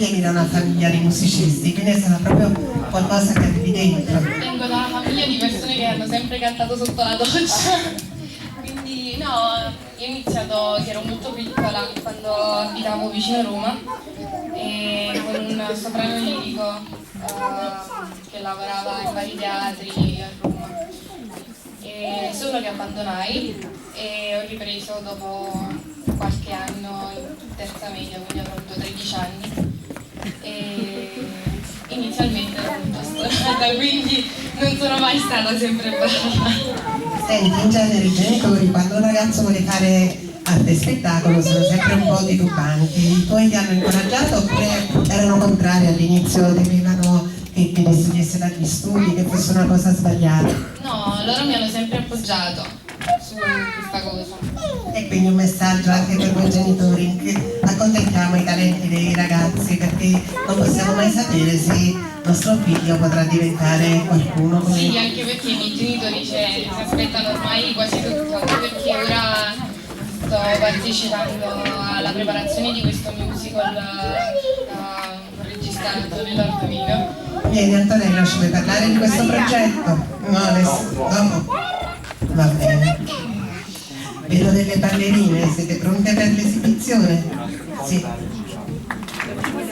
vieni da una famiglia di musicisti, quindi è stato proprio qualcosa che avevi dentro. Vengo da una famiglia di persone che hanno sempre cantato sotto la doccia. Quindi no, io ho iniziato che ero molto piccola quando abitavo vicino a Roma e con un soprano lirico che lavorava in vari teatri a Roma. E solo che abbandonai e ho ripreso dopo qualche anno in terza media, quindi avrò avuto 13 anni. E inizialmente ero molto stonata, quindi non sono mai stata sempre brava. Senti, in genere i genitori quando un ragazzo vuole fare arte e spettacolo sono sempre un po' titubanti. I tuoi ti hanno incoraggiato oppure erano contrari all'inizio, temevano che ti distogliesse dagli studi, che fosse una cosa sbagliata? No, loro mi hanno sempre appoggiato su questa cosa. E quindi un messaggio anche per voi genitori, che accontentiamo i talenti dei ragazzi, perché non possiamo mai sapere se il nostro figlio potrà diventare qualcuno come... Sì, anche perché i miei genitori si aspettano ormai quasi tutto, anche perché ora sto partecipando alla preparazione di questo musical registrato nell'Ortomino. Vieni Antonella, ci vuoi parlare di questo progetto? No, adesso, dopo? Va bene. Vedo delle ballerine, siete pronte per l'esibizione? Sì.